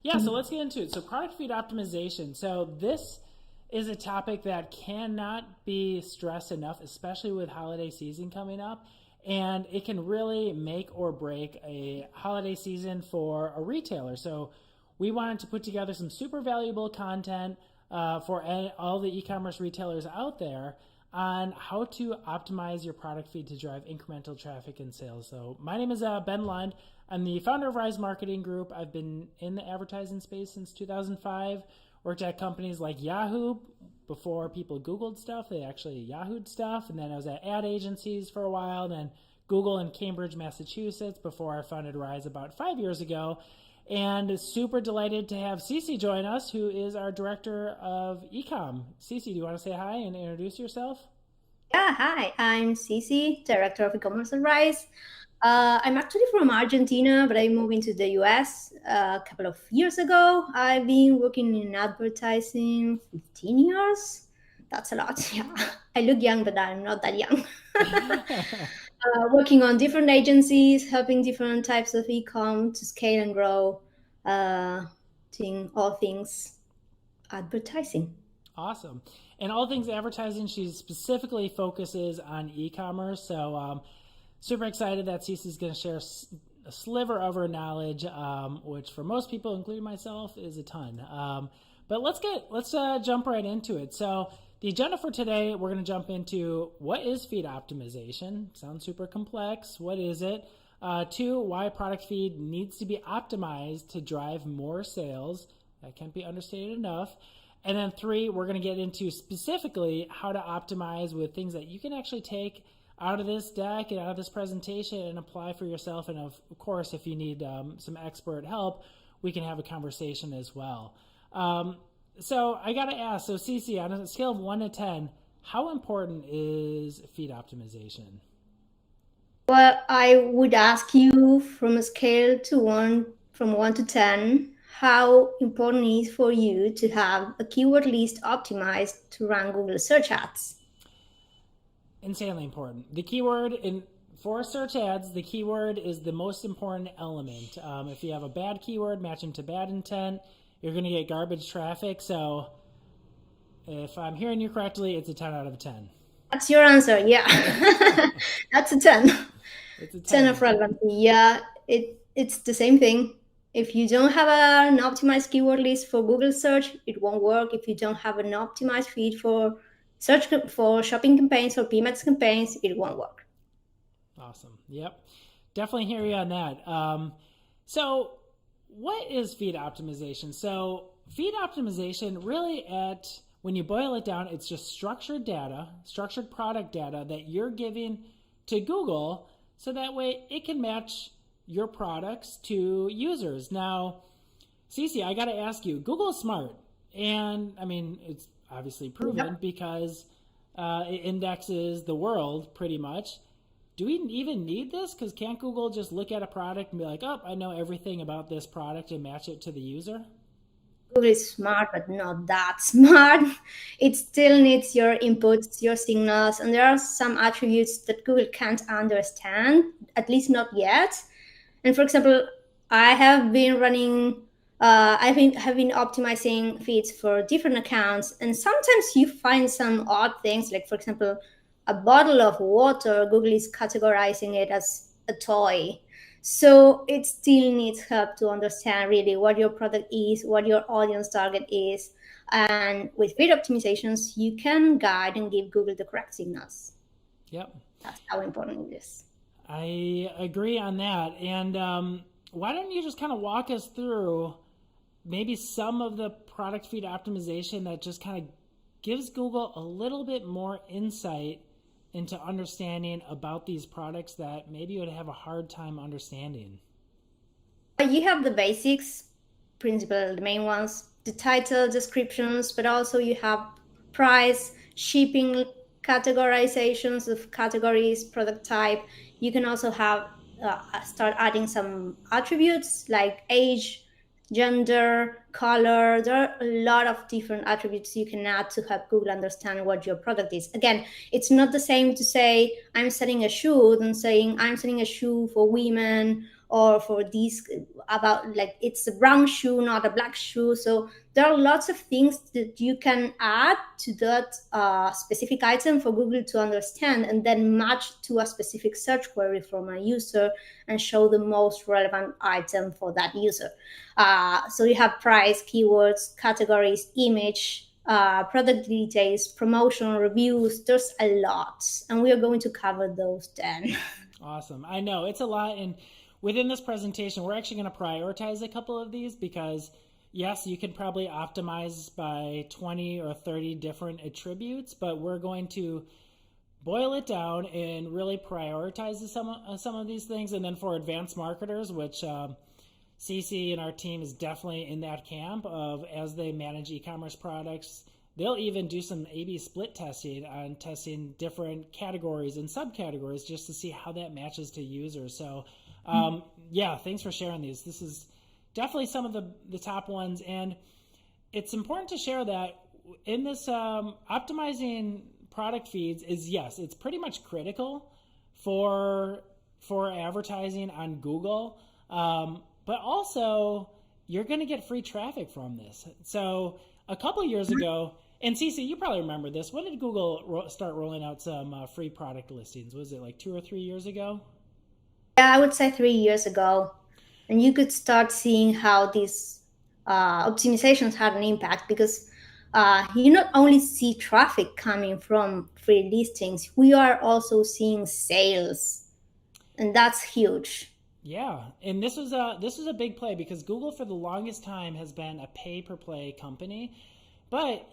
Yeah, so let's get into it. So, product feed optimization. So, this is a topic that cannot be stressed enough, especially with holiday season coming up. And it can really make or break a holiday season for a retailer. So, we wanted to put together some super valuable content for all the e commerce retailers out there on how to optimize your product feed to drive incremental traffic and sales. So, my name is Ben Lund. I'm the founder of Rise Marketing Group. I've been in the advertising space since 2005. Worked at companies like Yahoo before people Googled stuff. They actually Yahooed stuff. And then I was at ad agencies for a while. Then Google in Cambridge, Massachusetts before I founded Rise about 5 years ago. And super delighted to have Ceci join us, who is our director of ecom. Ceci, do you want to say hi and introduce yourself? Yeah, hi, I'm Ceci, Director of E-commerce at Rise. I'm actually from Argentina, but I moved into the US a couple of years ago. I've been working in advertising 15 years. That's a lot, yeah. I look young, but I'm not that young. Working on different agencies, helping different types of e-com to scale and grow, doing all things advertising. Awesome. And all things advertising, she specifically focuses on e-commerce. So super excited that Cece's going to share a sliver of her knowledge, which for most people, including myself, is a ton. But let's jump right into it. So the agenda for today, we're going to jump into what is feed optimization. Sounds super complex. What is it? Two, why a product feed needs to be optimized to drive more sales. That can't be understated enough. And then three, we're going to get into specifically how to optimize with things that you can actually take out of this deck and out of this presentation and apply for yourself. And of course, if you need some expert help, we can have a conversation as well. So I got to ask, so Cece, on a scale of 1 to 10, how important is feed optimization? Well, I would ask you from a scale to one, from 1 to 10, how important it is for you to have a keyword list optimized to run Google search ads. Insanely important. The keyword in for search ads, the keyword is the most important element. If you have a bad keyword matching to bad intent, you're going to get garbage traffic. So, if I'm hearing you correctly, it's a 10 out of 10. That's your answer, yeah. That's a 10. It's a 10 of 10. relevancy. Yeah, it's the same thing. If you don't have an optimized keyword list for Google search, it won't work. If you don't have an optimized feed for search for shopping campaigns or PMAX campaigns, it won't work. Awesome. Yep. Definitely hear you on that. So, what is feed optimization? So, feed optimization really at when you boil it down, it's just structured data, structured product data that you're giving to Google so that way it can match your products to users. Now, Cece, I got to ask you, Google is smart. And I mean, it's obviously proven Yep. because it indexes the world pretty much. Do we even need this? Because can't Google just look at a product and be like, oh, I know everything about this product and match it to the user? Google is smart, but not that smart. It still needs your inputs, your signals, and there are some attributes that Google can't understand, at least not yet. And for example, I have been running, have been optimizing feeds for different accounts, and sometimes you find some odd things, like for example, a bottle of water. Google is categorizing it as a toy. So it still needs help to understand really what your product is, what your audience target is. And with feed optimizations, you can guide and give Google the correct signals. Yep. That's how important it is. I agree on that. And why don't you just kind of walk us through maybe some of the product feed optimization that just kind of gives Google a little bit more insight into understanding about these products that maybe you would have a hard time understanding? You have the basics, principal, the main ones, the title, descriptions, but also you have price, shipping, categorizations of categories, product type. You can also have start adding some attributes like age, gender, color. There are a lot of different attributes you can add to help Google understand what your product is. Again, it's not the same to say I'm selling a shoe than saying I'm selling a shoe for women or for these about like it's a brown shoe, not a black shoe. So there are lots of things that you can add to that specific item for Google to understand and then match to a specific search query from a user and show the most relevant item for that user. So you have price, keywords, categories, image, product details, promotional reviews. There's a lot, and we are going to cover those then. Awesome. I know it's a lot. And within this presentation, we're actually going to prioritize a couple of these because, yes, you can probably optimize by 20 or 30 different attributes, but we're going to boil it down and really prioritize some of these things. And then for advanced marketers, which Ceci and our team is definitely in that camp of as they manage e-commerce products, they'll even do some A/B split testing on testing different categories and subcategories just to see how that matches to users. So, yeah, thanks for sharing these. This is definitely some of the top ones. And it's important to share that in this optimizing product feeds is, yes, it's pretty much critical for advertising on Google. But also, you're going to get free traffic from this. So a couple years ago, and Ceci, you probably remember this. When did Google start rolling out some free product listings? Was it like 2 or 3 years ago? Yeah, I would say 3 years ago. And you could start seeing how these optimizations had an impact because you not only see traffic coming from free listings, we are also seeing sales. And that's huge. Yeah, and this was a big play because Google for the longest time has been a pay per play company, but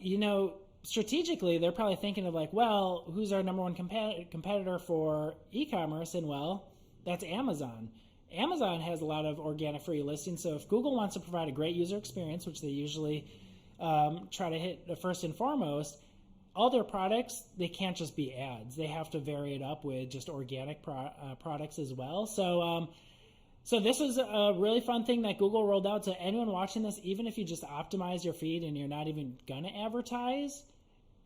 strategically they're probably thinking of like, well, who's our number one competitor for e-commerce? And well, that's Amazon. Amazon has a lot of organic free listings, so if Google wants to provide a great user experience, which they usually try to hit first and foremost, all their products, they can't just be ads. They have to vary it up with just organic products as well. So this is a really fun thing that Google rolled out. So anyone watching this, even if you just optimize your feed and you're not even going to advertise,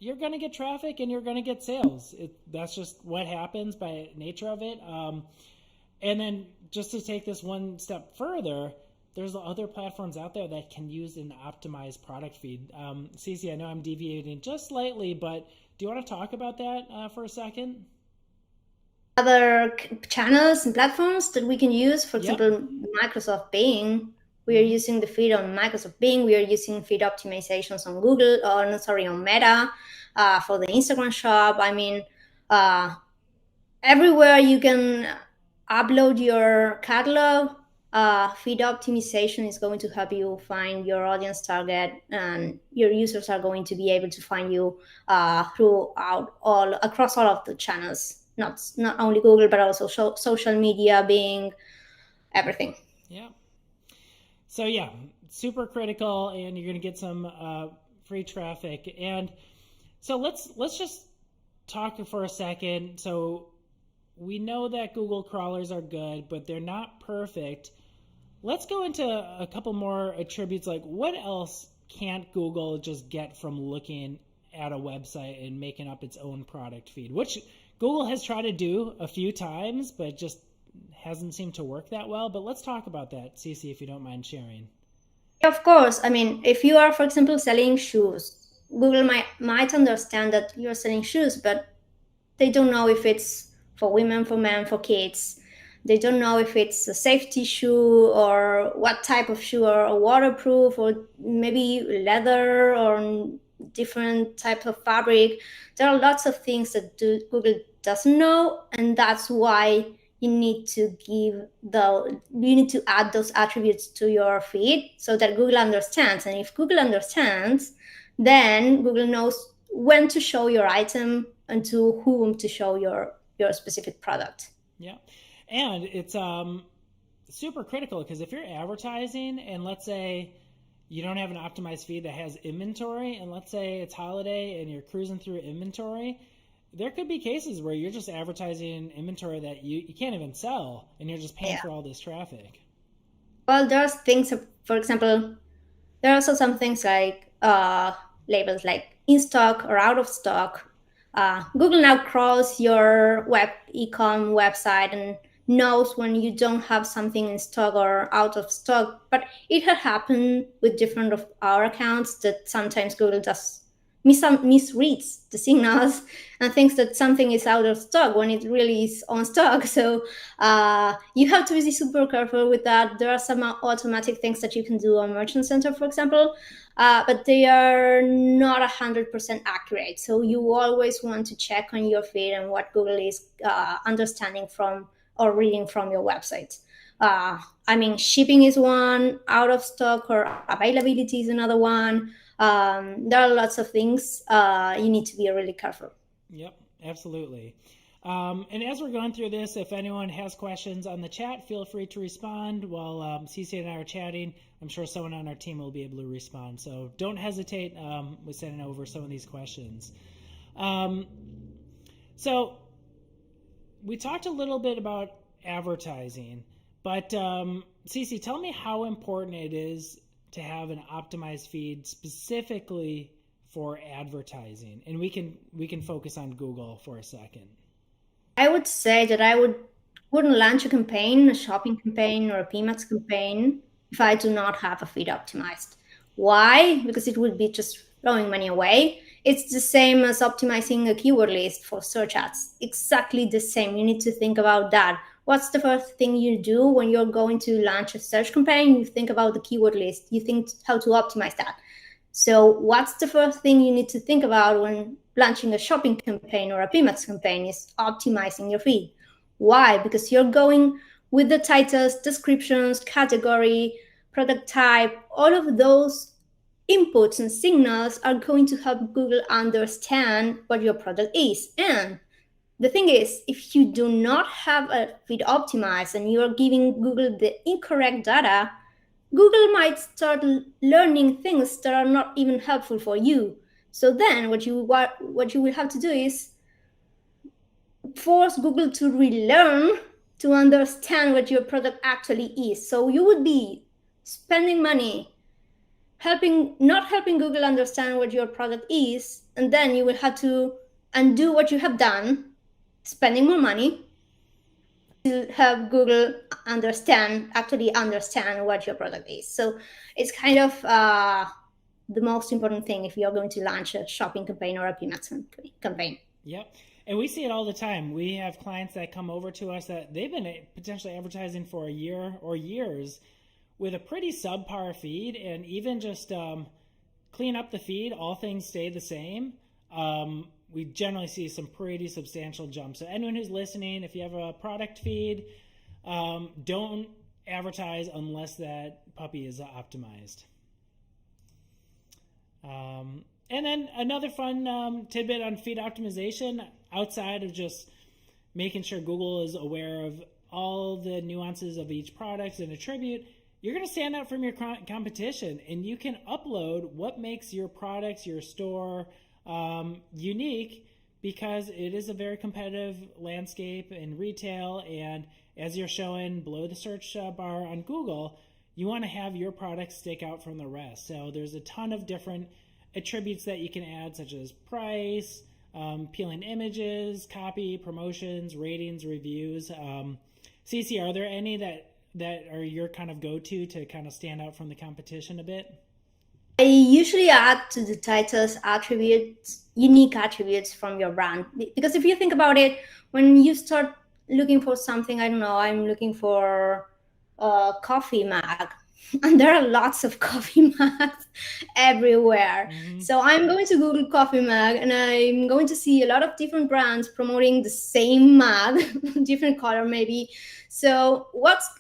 you're going to get traffic and you're going to get sales. That's just what happens by nature of it. And then just to take this one step further, there's other platforms out there that can use an optimized product feed. Ceci, I know I'm deviating just slightly, but do you want to talk about that for a second? Other channels and platforms that we can use, for example, Microsoft Bing. We are using the feed on Microsoft Bing. We are using feed optimizations on Google, or no, sorry, on Meta for the Instagram shop. I mean, everywhere you can upload your catalog, feed optimization is going to help you find your audience target, and your users are going to be able to find you across all of the channels. Not only Google, but also social media, Bing, everything. Yeah. So yeah, super critical, and you're going to get some free traffic. And so let's just talk for a second. So we know that Google crawlers are good, but they're not perfect. Let's go into a couple more attributes. Like, what else can't Google just get from looking at a website and making up its own product feed, which Google has tried to do a few times, but just hasn't seemed to work that well. But let's talk about that, Ceci, if you don't mind sharing. Of course. I mean, if you are, for example, selling shoes, Google might understand that you're selling shoes, but they don't know if it's for women, for men, for kids. They don't know if it's a safety shoe or what type of shoe, or waterproof, or maybe leather or different types of fabric. There are lots of things that Google doesn't know, and that's why you need to add those attributes to your feed so that Google understands. And if Google understands, then Google knows when to show your item and to whom to show your specific product. Yeah. And it's super critical because if you're advertising and let's say you don't have an optimized feed that has inventory, and let's say it's holiday and you're cruising through inventory, there could be cases where you're just advertising inventory that you can't even sell, and you're just paying for all this traffic. Well, there's things, for example, there are also some things like labels like in stock or out of stock. Google now crawls your e-com website and knows when you don't have something in stock or out of stock. But it had happened with different of our accounts that sometimes Google just misreads the signals and thinks that something is out of stock when it really is on stock. So you have to be super careful with that. There are some automatic things that you can do on Merchant Center, for example, but they are not 100% accurate. So you always want to check on your feed and what Google is understanding from or reading from your website. I mean, shipping is one, out of stock or availability is another one. There are lots of things you need to be really careful. Yep, absolutely. And as we're going through this, if anyone has questions on the chat, feel free to respond while Ceci and I are chatting. I'm sure someone on our team will be able to respond. So don't hesitate with sending over some of these questions. So we talked a little bit about advertising, but Ceci, tell me how important it is to have an optimized feed specifically for advertising, and we can focus on Google for a second. I would say that wouldn't launch a campaign, a shopping campaign or a PMAX campaign, if I do not have a feed optimized. Why? Because it would be just throwing money away. It's the same as optimizing a keyword list for search ads. Exactly the same. You need to think about that. What's the first thing you do when you're going to launch a search campaign? You think about the keyword list. You think how to optimize that. So what's the first thing you need to think about when launching a shopping campaign or a PMAX campaign is optimizing your feed. Why? Because you're going with the titles, descriptions, category, product type, all of those inputs and signals are going to help Google understand what your product is. And the thing is, if you do not have a feed optimized and you're giving Google the incorrect data, Google might start learning things that are not even helpful for you. So then what you will have to do is force Google to relearn to understand what your product actually is. So you would be spending money not helping Google understand what your product is, and then you will have to undo what you have done, spending more money to help Google actually understand what your product is. So it's kind of the most important thing if you're going to launch a shopping campaign or a PMAX campaign. Yep. And we see it all the time. We have clients that come over to us that they've been potentially advertising for a year or years with a pretty subpar feed, and even just clean up the feed, all things stay the same. We generally see some pretty substantial jumps. So anyone who's listening, if you have a product feed, don't advertise unless that puppy is optimized. And then another fun tidbit on feed optimization, outside of just making sure Google is aware of all the nuances of each product and attribute, you're going to stand out from your competition, and you can upload what makes your products, your store, unique, because it is a very competitive landscape in retail. And as you're showing below the search bar on Google, you want to have your products stick out from the rest. So there's a ton of different attributes that you can add, such as price, appealing images, copy, promotions, ratings, reviews. Ceci, are there any that are your kind of go-to to kind of stand out from the competition a bit? I usually add to the titles attributes, unique attributes from your brand. Because if you think about it, when you start looking for something, I don't know, I'm looking for a coffee mug, and there are lots of coffee mugs everywhere. Mm-hmm. So I'm going to Google coffee mug, and I'm going to see a lot of different brands promoting the same mug, different color maybe. So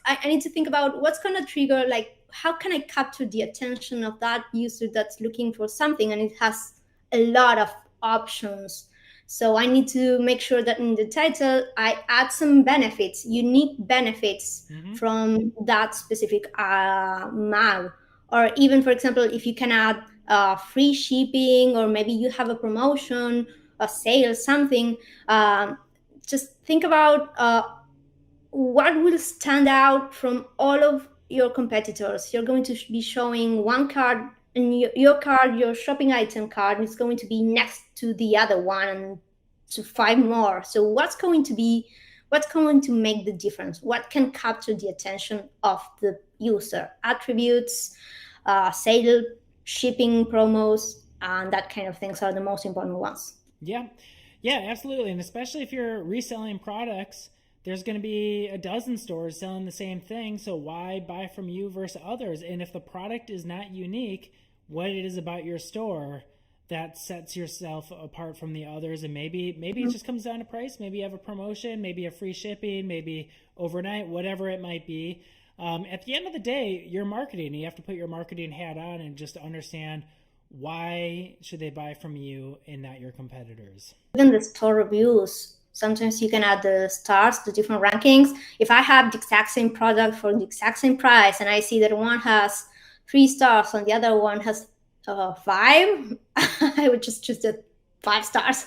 I need to think about what's going to trigger, like, how can I capture the attention of that user that's looking for something, and it has a lot of options. So I need to make sure that in the title, I add some benefits, unique benefits from that specific mug. Or even, for example, if you can add free shipping, or maybe you have a promotion, a sale, something, just think about what will stand out from all of your competitors. You're going to be showing one card, and your card, your shopping item card, is going to be next to the other one and to 5 more. So what's what's going to make the difference? What can capture the attention of the user? Attributes, sale, shipping promos, and that kind of things are the most important ones. Yeah, yeah, absolutely. And especially if you're reselling products, there's going to be a dozen stores selling the same thing. So why buy from you versus others? And if the product is not unique, what it is about your store that sets yourself apart from the others, and maybe it just comes down to price. Maybe you have a promotion, maybe a free shipping, maybe overnight, whatever it might be. At the end of the day, you're marketing. You have to put your marketing hat on and just understand why should they buy from you and not your competitors. Even the store reviews, sometimes you can add the stars, the different rankings. If I have the exact same product for the exact same price and I see that one has 3 stars and the other one has 5, I would just choose the 5 stars,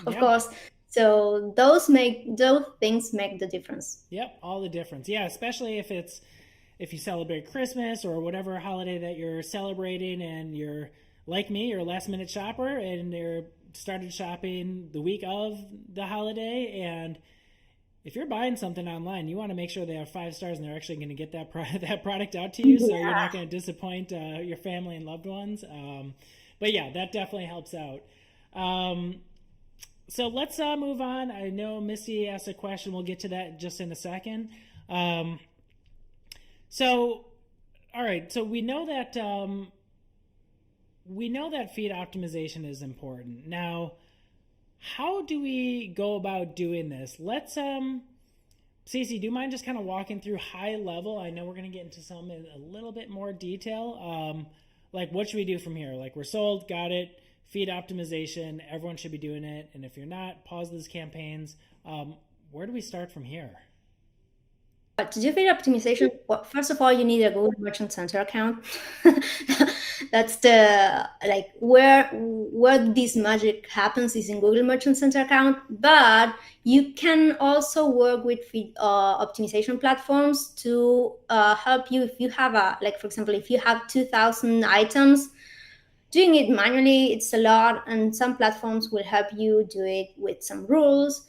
of course. So those things make the difference. Yep, all the difference. Yeah, especially if you celebrate Christmas or whatever holiday that you're celebrating, and you're like me, you're a last minute shopper and you're started shopping the week of the holiday, and if you're buying something online, you want to make sure they have 5 stars and they're actually going to get that product out to you, so you're not going to disappoint your family and loved ones. But yeah, that definitely helps out. So let's move on. I know Misty asked a question. We'll get to that just in a second. So, all right. So we know that feed optimization is important. Now, how do we go about doing this? Let's Ceci, do you mind just kind of walking through high level? I know we're going to get into some in a little bit more detail. Like, what should we do from here? Like, we're sold, got it. Feed optimization, everyone should be doing it. And if you're not, pause those campaigns. Where do we start from here? But to do feed optimization, well, first of all, you need a Google Merchant Center account. That's where this magic happens is in Google Merchant Center account. But you can also work with feed optimization platforms to help you. If you have for example, if you have 2,000 items, doing it manually, it's a lot, and some platforms will help you do it with some rules.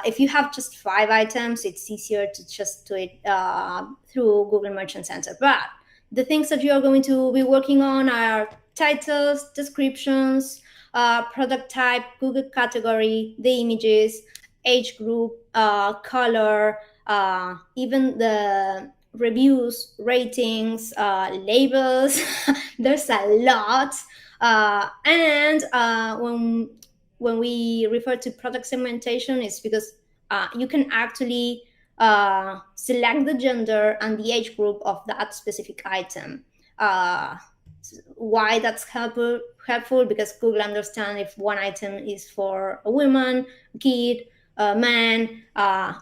If you have just 5 items, it's easier to just do it through Google Merchant Center. But the things that you are going to be working on are titles, descriptions, product type, Google category, the images, age group, color, even the reviews, ratings, labels. There's a lot. And when we refer to product segmentation, it's because you can actually select the gender and the age group of that specific item. Why that's helpful? Because Google understands if one item is for a woman, a kid, man.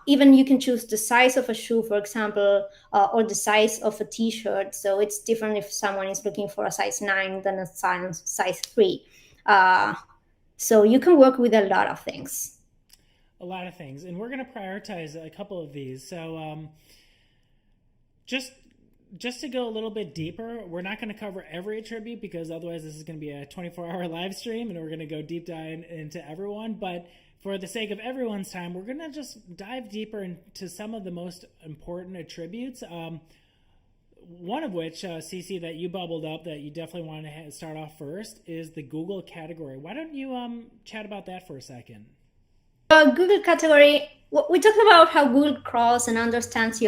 Even you can choose the size of a shoe, for example, or the size of a t-shirt. So it's different if someone is looking for a size 9 than a size 3. So you can work with a lot of things. A lot of things. And we're going to prioritize a couple of these. So just to go a little bit deeper, we're not going to cover every attribute because otherwise this is going to be a 24-hour live stream and we're going to go deep dive into everyone. But for the sake of everyone's time, we're going to just dive deeper into some of the most important attributes. One of which, Ceci, that you bubbled up that you definitely want to start off first is the Google category. Why don't you chat about that for a second? Google category, we talked about how Google crawls and understands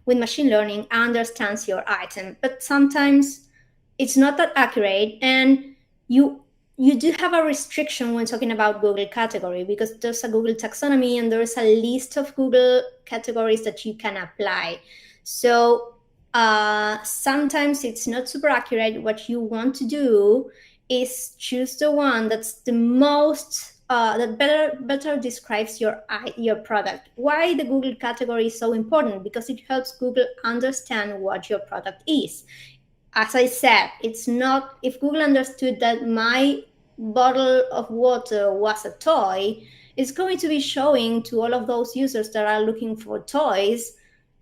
with machine learning, understands your item, but sometimes it's not that accurate, and you do have a restriction when talking about Google category because there's a Google taxonomy and there's a list of Google categories that you can apply. So sometimes it's not super accurate. What you want to do is choose the one that's the most that better describes your product. Why the Google category is so important? Because it helps Google understand what your product is. As I said, it's not, if Google understood that my bottle of water was a toy, it's going to be showing to all of those users that are looking for toys.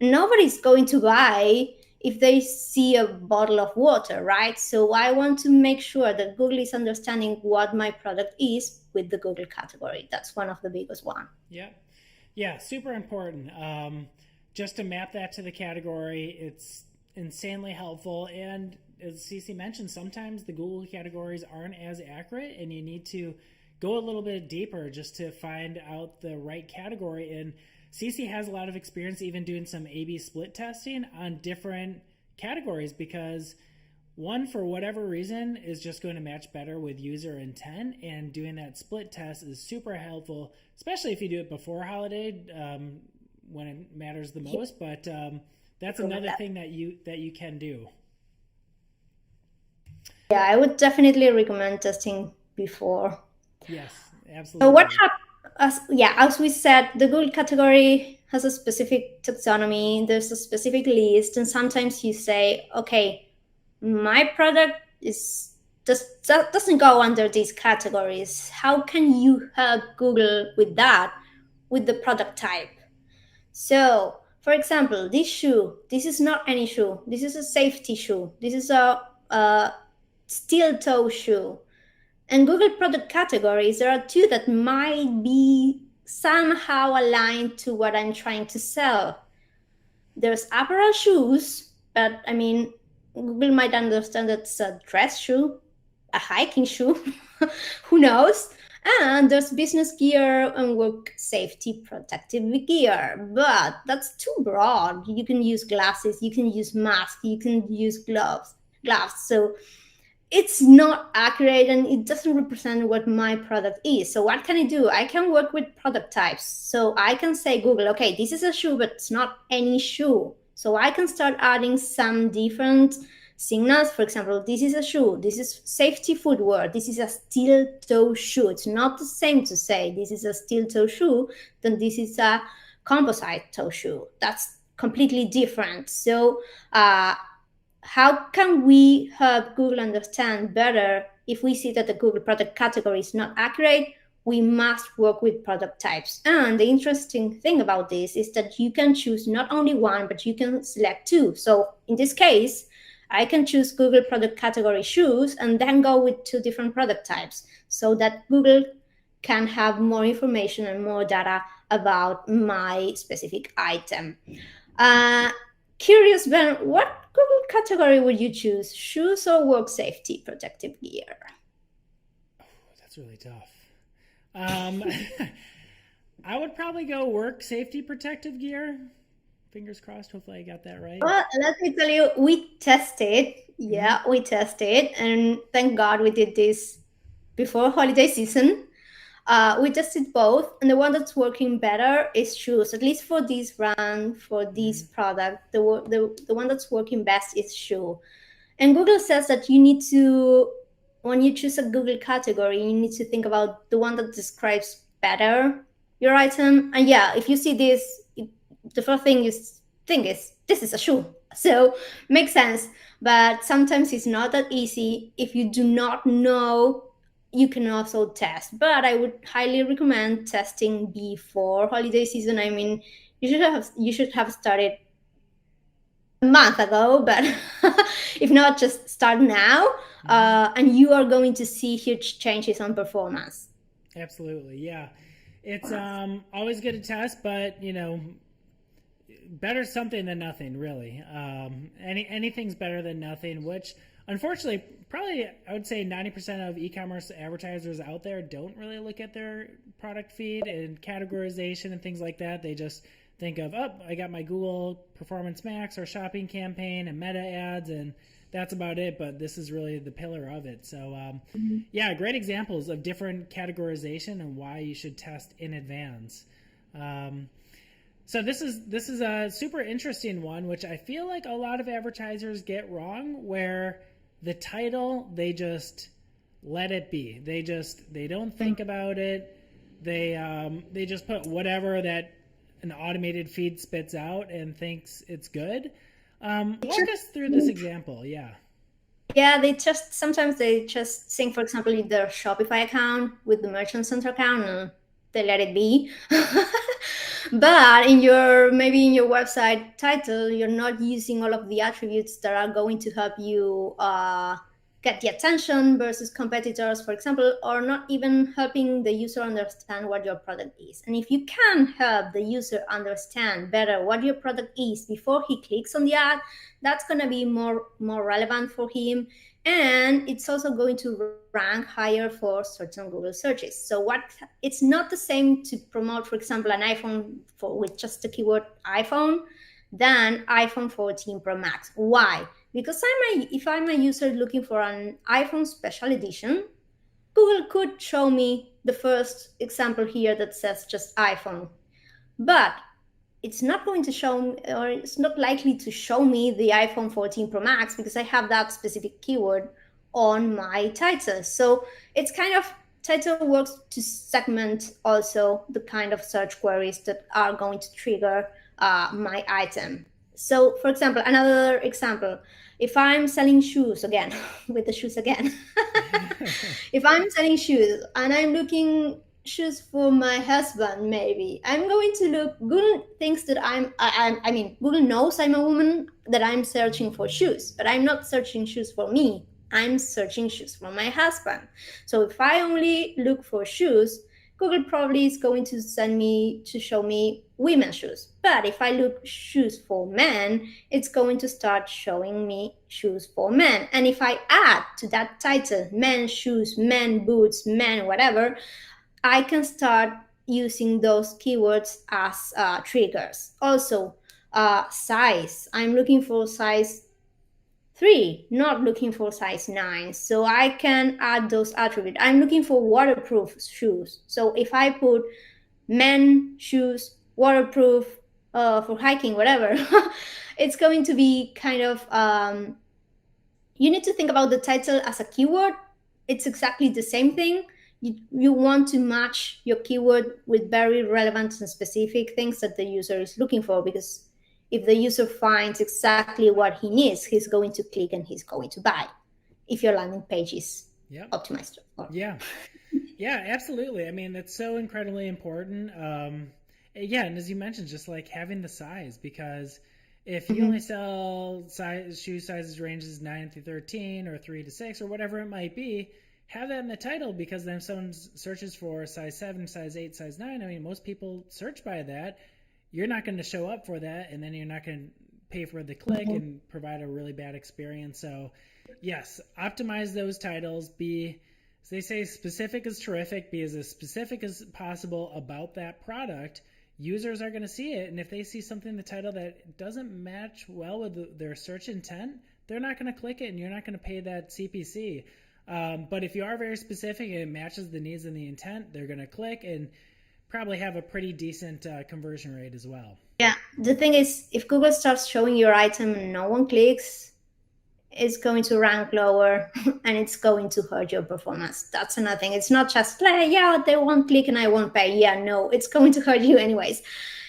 Nobody's going to buy if they see a bottle of water, right? So I want to make sure that Google is understanding what my product is with the Google category. That's one of the biggest one. Yeah. Yeah, super important. Just to map that to the category, it's insanely helpful. And as Cece mentioned, sometimes the Google categories aren't as accurate, and you need to go a little bit deeper just to find out the right category. And Cece has a lot of experience even doing some A/B split testing on different categories because one, for whatever reason, is just going to match better with user intent, and doing that split test is super helpful, especially if you do it before holiday, when it matters the most. But that's another thing that you can do. Yeah, I would definitely recommend testing before. Yes, So what absolutely. happened? As we said, the Google category has a specific taxonomy. There's a specific list, and sometimes you say, okay, my product is just doesn't go under these categories. How can you help Google with that, with the product type? So, for example, this shoe, this is not any shoe. This is a safety shoe. This is a steel toe shoe. And Google product categories, there are two that might be somehow aligned to what I'm trying to sell. There's apparel shoes, but I mean, Google might understand that it's a dress shoe, a hiking shoe, who knows? And there's business gear and work safety protective gear, but that's too broad. You can use glasses, you can use masks, you can use gloves. So it's not accurate and it doesn't represent what my product is. So what can I do? I can work with product types. So I can say Google, okay, this is a shoe, but it's not any shoe. So I can start adding some different signals. For example, this is a shoe, this is safety footwear, this is a steel toe shoe. It's not the same to say this is a steel toe shoe than this is a composite toe shoe. That's completely different. So how can we help Google understand better if we see that the Google product category is not accurate? We must work with product types. And the interesting thing about this is that you can choose not only one, but you can select two. So in this case, I can choose Google product category shoes and then go with two different product types so that Google can have more information and more data about my specific item. Uh, Curious, Ben, what Google category would you choose? Shoes or work safety protective gear? That's really tough. Um, I would probably go work safety protective gear. Fingers crossed. Hopefully, I got that right. Well, let me tell you, we tested. Mm-hmm. Yeah, we tested. And thank God we did this before holiday season. We tested both, and the one that's working better is shoes. At least for this brand, for this Mm-hmm. product, the one that's working best is shoe. And Google says that you need to, when you choose a Google category, you need to think about the one that describes better your item. And yeah, if you see this, the first thing you think is this is a shoe. So makes sense. But sometimes it's not that easy. If you do not know, you can also test. But I would highly recommend testing before holiday season. I mean, you should have started a month ago, but if not, just start now, Mm-hmm. and you are going to see huge changes on performance. Absolutely, yeah. It's always good to test, but better something than nothing, really. Anything's better than nothing. Which, unfortunately, probably I would say 90% of e-commerce advertisers out there don't really look at their product feed and categorization and things like that. They just think of, oh, I got my Google Performance Max or shopping campaign and meta ads, and that's about it. But this is really the pillar of it. So, yeah, great examples of different categorization and why you should test in advance. Um, so this is a super interesting one, which I feel like a lot of advertisers get wrong, where the title they just let it be. They don't think about it. They just put whatever that an automated feed spits out and thinks it's good. Walk us through this example. Yeah. Yeah, they just sync, for example, in their Shopify account with the Merchant Center account, and they let it be. But maybe in your website title, you're not using all of the attributes that are going to help you get the attention versus competitors, for example, or not even helping the user understand what your product is. And if you can help the user understand better what your product is before he clicks on the ad, that's going to be more relevant for him. And it's also going to rank higher for certain Google searches. So it's not the same to promote, for example, an iPhone with just the keyword iPhone than iPhone 14 Pro Max. Why? Because if I'm a user looking for an iPhone special edition, Google could show me the first example here that says just iPhone. But it's not going to show me, or it's not likely to show me the iPhone 14 Pro Max because I have that specific keyword on my title. So it's kind of, title works to segment also the kind of search queries that are going to trigger my item. So for example, another example, if I'm selling shoes again, with the shoes again, if I'm selling shoes and I'm looking shoes for my husband, maybe I'm going to look, Google thinks that I mean, Google knows I'm a woman, that I'm searching for shoes, but I'm not searching shoes for me. I'm searching shoes for my husband. So if I only look for shoes, Google probably is going to show me women's shoes. But if I look shoes for men, it's going to start showing me shoes for men. And if I add to that title, men shoes, men boots, men whatever, I can start using those keywords as triggers. Also, size. I'm looking for size 3, not looking for size 9. So I can add those attributes. I'm looking for waterproof shoes. So if I put men shoes, waterproof, for hiking, whatever, it's going to be kind of, you need to think about the title as a keyword. It's exactly the same thing. You want to match your keyword with very relevant and specific things that the user is looking for, because if the user finds exactly what he needs, he's going to click and he's going to buy, if your landing page is optimized. Yeah, absolutely. I mean, that's so incredibly important. Yeah, and as you mentioned, just like having the size, because if you only sell shoe sizes ranges 9 through 13 or 3 to 6 or whatever it might be, have that in the title, because then if someone searches for size 7, size 8, size 9, I mean, most people search by that. You're not going to show up for that, and then you're not going to pay for the click and provide a really bad experience. So yes, optimize those titles. Be, as they say, specific is terrific. Be as specific as possible about that product. Users are going to see it, and if they see something in the title that doesn't match well with their search intent, they're not going to click it, and you're not going to pay that CPC. But if you are very specific and it matches the needs and the intent, they're going to click and probably have a pretty decent conversion rate as well. Yeah, the thing is, if Google starts showing your item and no one clicks, it's going to rank lower and it's going to hurt your performance. That's another thing. It's not just like, yeah, they won't click and I won't pay. Yeah, no, it's going to hurt you anyways.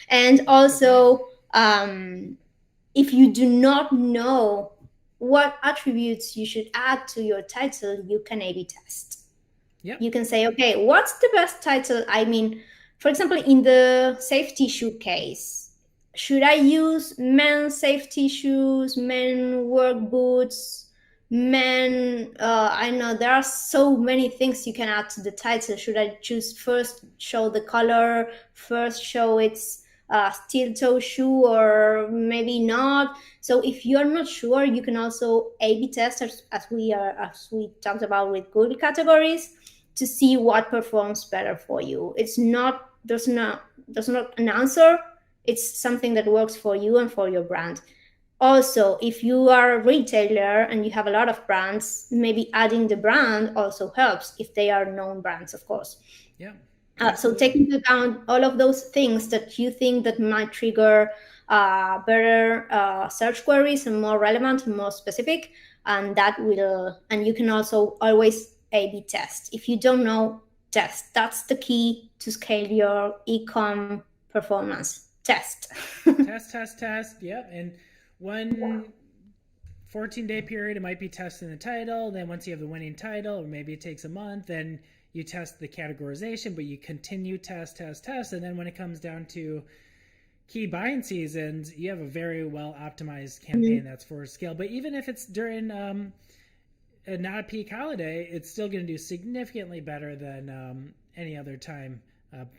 And also, if you do not know what attributes you should add to your title, you can A/B test. Yep. You can say, okay, what's the best title? I mean, for example, in the safety shoe case, should I use men's safety shoes, men work boots, men, I know there are so many things you can add to the title. Should I choose first show the color, first show its steel toe shoe, or maybe not? So if you're not sure, you can also A/B test, as we talked about with Google categories, to see what performs better for you. It's not, there's not an answer. It's something that works for you and for your brand. Also, if you are a retailer and you have a lot of brands, maybe adding the brand also helps, if they are known brands, of course. Yeah. So take into account all of those things that you think that might trigger better search queries and more relevant and more specific, and that will, and you can also always A/B test. If you don't know, test. That's the key to scale your e-com performance. Test. test. Yep. And one 14-day period, it might be testing the title. Then once you have the winning title, or maybe it takes a month, then you test the categorization, but you continue test. And then when it comes down to key buying seasons, you have a very well optimized campaign that's for scale. But even if it's during not a peak holiday, it's still going to do significantly better than any other time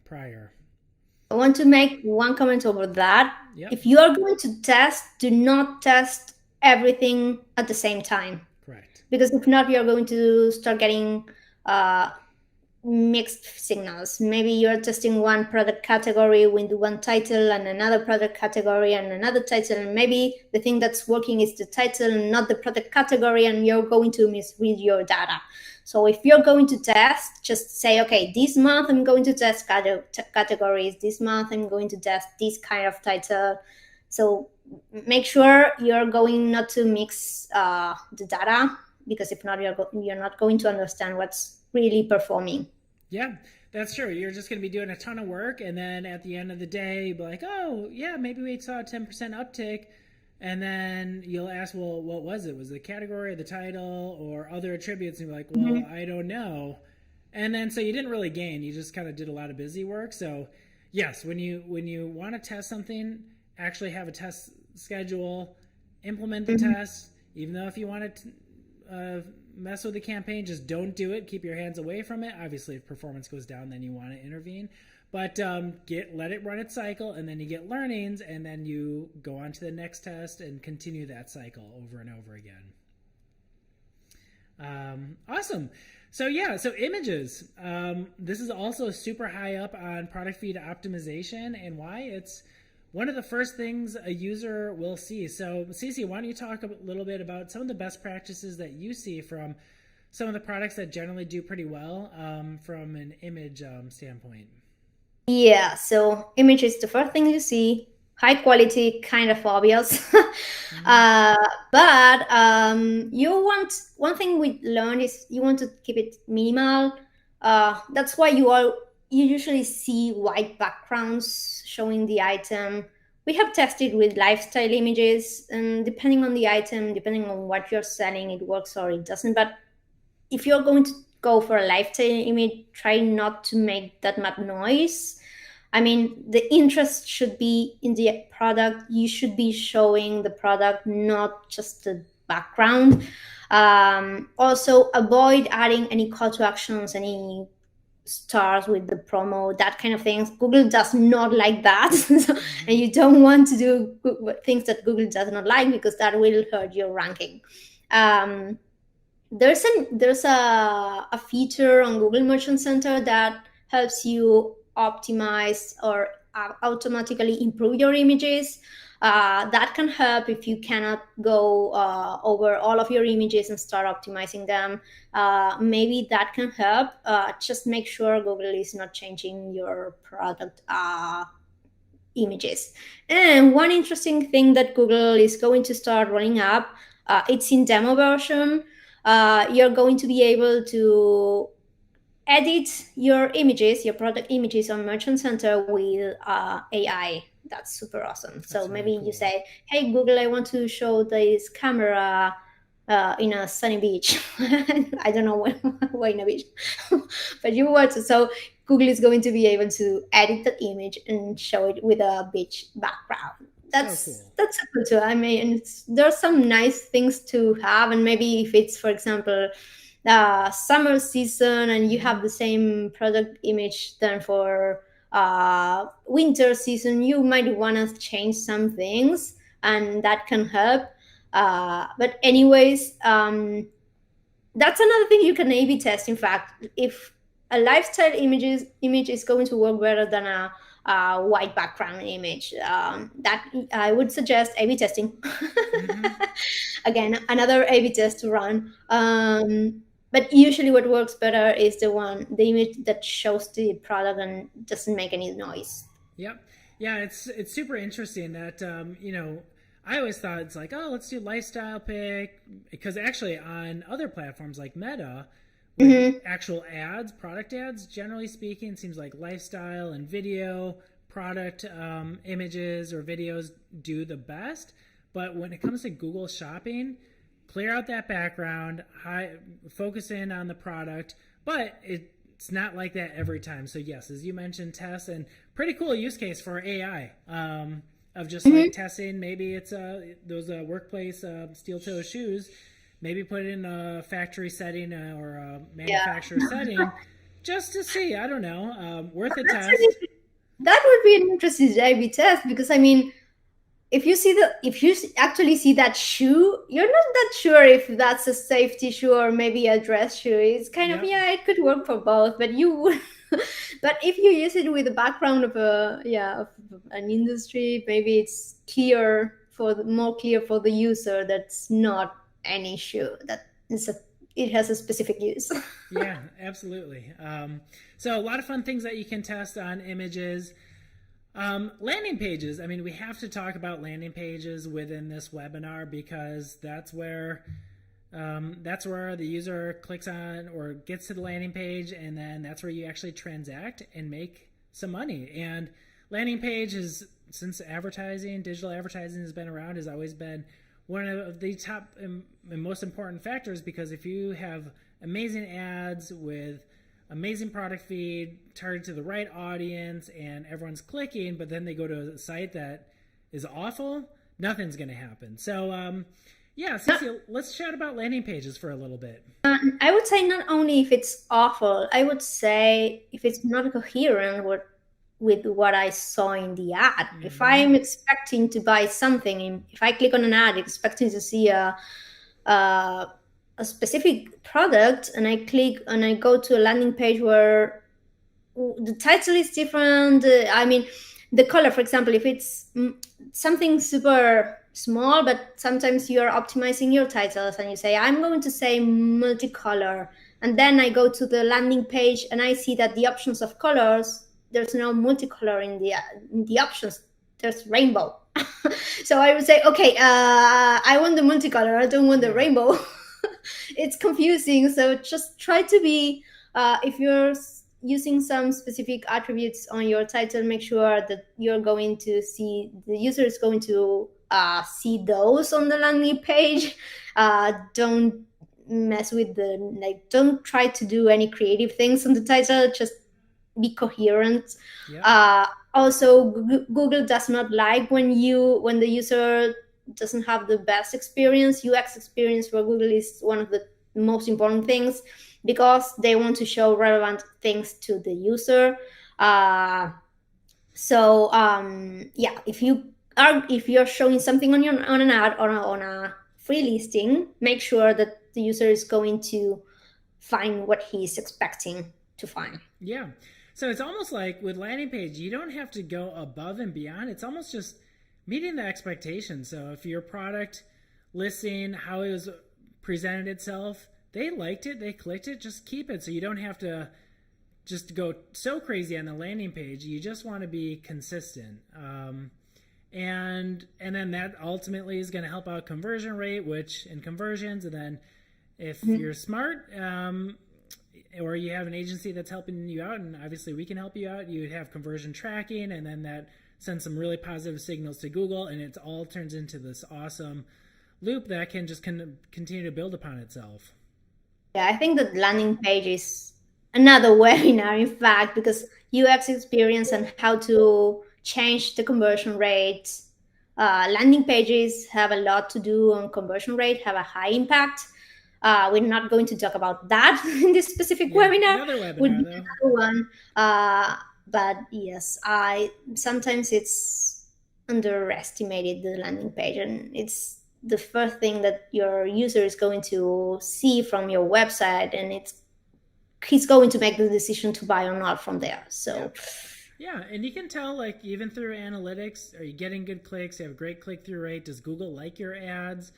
prior. I want to make one comment over that. Yep. If you are going to test, do not test everything at the same time. Correct. Because if not, you're going to start getting uh, mixed signals. Maybe you're testing one product category with one title and another product category and another title. And maybe the thing that's working is the title and not the product category, and you're going to misread your data. So if you're going to test, just say, okay, this month I'm going to test categories. This month I'm going to test this kind of title. So make sure you're going not to mix the data, because if not, you're not going to understand what's really performing. Yeah, that's true. You're just going to be doing a ton of work, and then at the end of the day, be like, oh, yeah, maybe we saw a 10% uptick. And then you'll ask, well, what was it? Was it the category, the title, or other attributes? And you're like, well, I don't know. And then so you didn't really gain. You just kind of did a lot of busy work. So yes, when you want to test something, actually have a test schedule, implement the test. Even though if you want to mess with the campaign, just don't do it. Keep your hands away from it. Obviously, if performance goes down, then you want to intervene. But let it run its cycle, and then you get learnings, and then you go on to the next test and continue that cycle over and over again. Awesome. So images. This is also super high up on product feed optimization, and why? It's one of the first things a user will see. So Ceci, why don't you talk a little bit about some of the best practices that you see from some of the products that generally do pretty well from an image standpoint? Yeah, so image is the first thing you see. High quality, kind of obvious. But one thing we learned is you want to keep it minimal. That's why you usually see white backgrounds showing the item. We have tested with lifestyle images, and depending on the item, depending on what you're selling, it works or it doesn't. But if you're going to go for a lifestyle image, try not to make that much noise. I mean, the interest should be in the product. You should be showing the product, not just the background. Also, avoid adding any call to actions, any stars with the promo, that kind of things. Google does not like that. And you don't want to do things that Google does not like, because that will hurt your ranking. There's a feature on Google Merchant Center that helps you optimize or automatically improve your images. That can help if you cannot go over all of your images and start optimizing them. Maybe that can help. Just make sure Google is not changing your product images. And one interesting thing that Google is going to start rolling up, it's in demo version. You're going to be able to edit your images, your product images on Merchant Center with AI. That's super awesome. That's so maybe really cool. You say, hey, Google, I want to show this camera in a sunny beach. I don't know why in a beach, but you want to. So Google is going to be able to edit that image and show it with a beach background. That's cool too. I mean, there's some nice things to have, and maybe if it's, for example, summer season and you have the same product image then for winter season, you might want to change some things, and that can help. But anyways, that's another thing you can A/B test. In fact, if a lifestyle image is going to work better than a white background image, that I would suggest A/B testing. Again, another A/B test to run. But usually what works better is the image that shows the product and doesn't make any noise. Yep. Yeah, it's super interesting that, I always thought it's like, oh, let's do lifestyle pick, because actually on other platforms like Meta, with actual ads, product ads, generally speaking, it seems like lifestyle and video product images or videos do the best. But when it comes to Google Shopping, clear out that background, focus in on the product, but it's not like that every time. So yes, as you mentioned, tests, and pretty cool use case for AI of just like testing. Maybe it's those workplace steel toe shoes. maybe put it in a factory setting or a Yeah. manufacturer setting just to see. I don't know. Worth a That's test. that would be an interesting A/B test, because I mean, if you actually see that shoe, you're not that sure if that's a safety shoe or maybe a dress shoe. It's kind of, Yep. yeah, it could work for both, but you would. But if you use it with the background of of an industry, maybe it's more clear for the user that's not an issue, that it has a specific use. Yeah, absolutely. So a lot of fun things that you can test on images. Landing pages. I mean, we have to talk about landing pages within this webinar because that's where the user clicks on or gets to the landing page, and then that's where you actually transact and make some money. And landing page is, since digital advertising has been around, has always been one of the top and most important factors, because if you have amazing ads with amazing product feed targeted to the right audience and everyone's clicking, but then they go to a site that is awful, nothing's going to happen. So yeah, Ceci, let's chat about landing pages for a little bit. I would say not only if it's awful, I would say if it's not coherent with what I saw in the ad. Mm-hmm. If I'm expecting to buy something, if I click on an ad expecting to see a specific product, and I click and I go to a landing page where the title is different, I mean, the color, for example, if it's something super small, but sometimes you're optimizing your titles and you say, I'm going to say multicolor, and then I go to the landing page and I see that the options of colors, there's no multicolor in the options, there's rainbow. So I would say, okay, I want the multicolor, I don't want the rainbow. It's confusing. So just try to be, if you're using some specific attributes on your title, make sure that you're going to see, the user is going to see those on the landing page. Don't mess with don't try to do any creative things on the title, just be coherent. Yeah. Also, Google does not like when the user doesn't have the best experience. UX experience for Google is one of the most important things, because they want to show relevant things to the user. Yeah, if you're showing something on an ad or on a free listing, make sure that the user is going to find what he's expecting to find. Yeah. So it's almost like with landing page, you don't have to go above and beyond. It's almost just meeting the expectations. So if your product listing, how it was presented itself, they liked it, they clicked it, just keep it. So you don't have to just go so crazy on the landing page. You just want to be consistent. And then that ultimately is going to help out conversion rate, which in conversions, and then if you're smart, or you have an agency that's helping you out, and obviously we can help you out, you would have conversion tracking, and then that sends some really positive signals to Google, and it all turns into this awesome loop that can just continue to build upon itself. Yeah, I think that landing page is another webinar, in fact, because UX experience and how to change the conversion rate. Landing pages have a lot to do on conversion rate, have a high impact. We're not going to talk about that in this specific webinar. Another webinar, would be another one. But yes, sometimes it's underestimated, the landing page, and it's the first thing that your user is going to see from your website, and he's going to make the decision to buy or not from there. So yeah, and you can tell, like, even through analytics, are you getting good clicks? You have a great click-through rate. Does Google like your ads?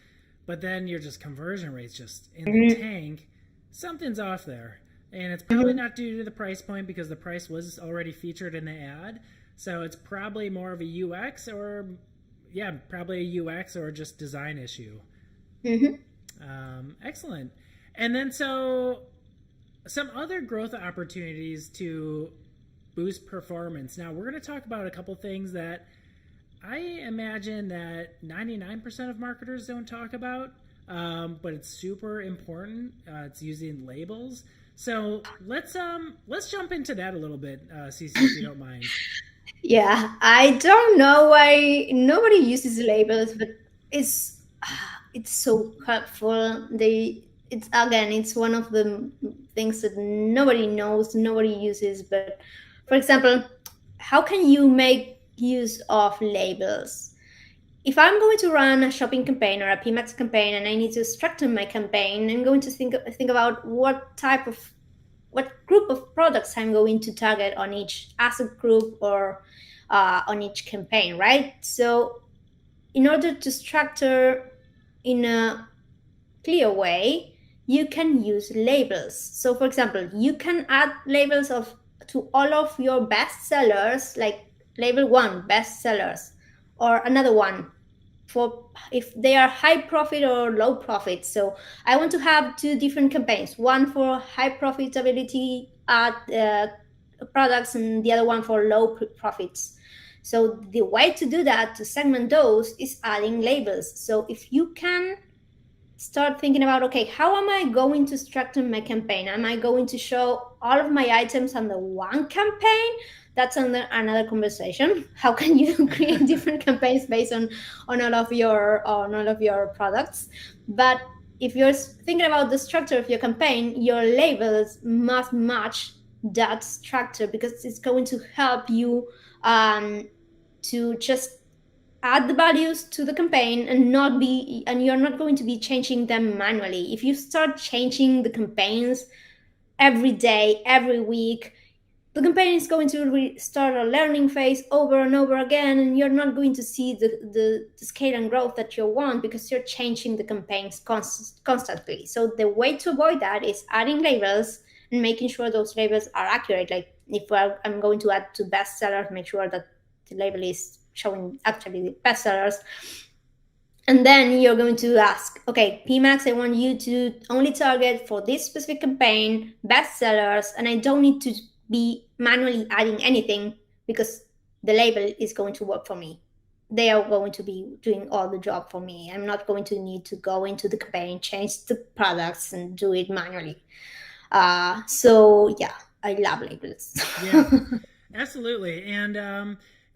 But then your just conversion rate's just in the tank. Something's off there. And it's probably not due to the price point, because the price was already featured in the ad. So it's probably more of a UX or just design issue. Excellent. And then so some other growth opportunities to boost performance. Now we're going to talk about a couple things that I imagine that 99% of marketers don't talk about, but it's super important. It's using labels. So let's jump into that a little bit, Ceci, if you don't mind. Yeah, I don't know why nobody uses labels, but it's so helpful. It's one of the things that nobody knows, nobody uses. But for example, how can you make use of labels? If I'm going to run a shopping campaign or a PMAX campaign and I need to structure my campaign, I'm going to think about what group of products I'm going to target on each asset group or on each campaign, right? So in order to structure in a clear way, you can use labels. So for example, you can add labels of to all of your best sellers, like label 1 best sellers, or another one for if they are high profit or low profit. So I want to have two different campaigns, one for high profitability products and the other one for low profits. So the way to do that, to segment those, is adding labels. So if you can start thinking about, okay, how am I going to structure my campaign? Am I going to show all of my items on the one campaign? That's another conversation. How can you create different campaigns based on all of your products? But if you're thinking about the structure of your campaign, your labels must match that structure, because it's going to help you to just add the values to the campaign and you're not going to be changing them manually. If you start changing the campaigns every day, every week, the campaign is going to start a learning phase over and over again, and you're not going to see the scale and growth that you want, because you're changing the campaigns constantly. So the way to avoid that is adding labels and making sure those labels are accurate. Like if I'm going to add to bestsellers, make sure that the label is showing actually the bestsellers. And then you're going to ask, okay, PMAX, I want you to only target for this specific campaign bestsellers, and I don't need to be manually adding anything, because the label is going to work for me. They are going to be doing all the job for me. I'm not going to need to go into the campaign, change the products, and do it manually. So yeah, I love labels. Yeah, absolutely.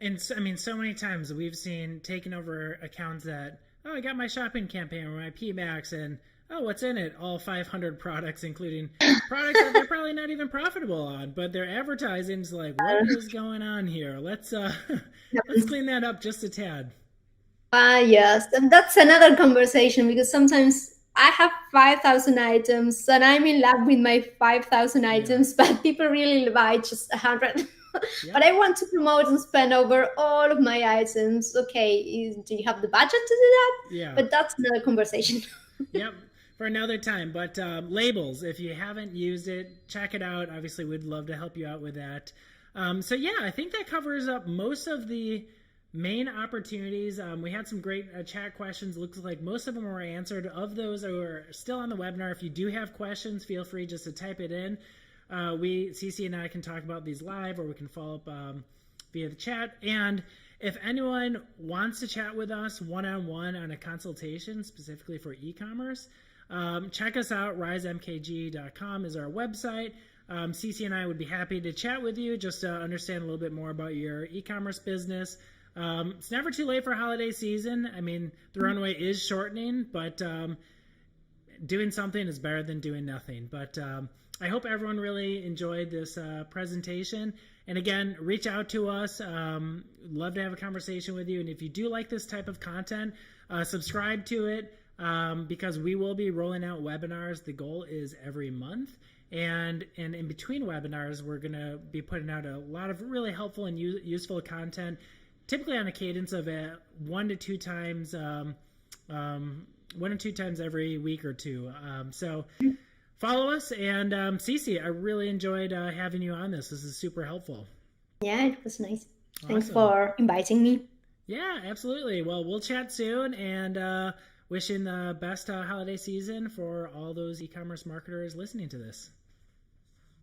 And so, I mean, so many times we've seen taking over accounts that, oh, I got my shopping campaign or my PMAX, and oh, what's in it? All 500 products, including products that they're probably not even profitable on, but their advertising is like, what is going on here? Let's let's clean that up just a tad. Yes, and that's another conversation, because sometimes I have 5,000 items and I'm in love with my 5,000 Yeah. items, but people really buy just 100. But Yep. I want to promote and spend over all of my items. Okay, do you have the budget to do that? Yeah. But that's another conversation. Yep. For another time. But labels, if you haven't used it, check it out. Obviously, we'd love to help you out with that. So, yeah, I think that covers up most of the main opportunities. We had some great chat questions. Looks like most of them were answered. Of those that were still on the webinar, if you do have questions, feel free just to type it in. Ceci and I can talk about these live, or we can follow up via the chat. And if anyone wants to chat with us one-on-one on a consultation specifically for e-commerce, check us out. risemkg.com is our website. Ceci and I would be happy to chat with you just to understand a little bit more about your e-commerce business. It's never too late for holiday season. I mean, the runway is shortening, but doing something is better than doing nothing. But I hope everyone really enjoyed this presentation. And again, reach out to us. Love to have a conversation with you. And if you do like this type of content, subscribe to it, because we will be rolling out webinars. The goal is every month. And in between webinars, we're going to be putting out a lot of really helpful and useful content, typically on a cadence of 1 to 2 times, 1 or 2 times every week or two. So follow us. And Ceci, I really enjoyed having you on this. This is super helpful. Yeah, it was nice. Thanks Awesome. for inviting me. Yeah, absolutely. Well, we'll chat soon, and wishing the best holiday season for all those e-commerce marketers listening to this.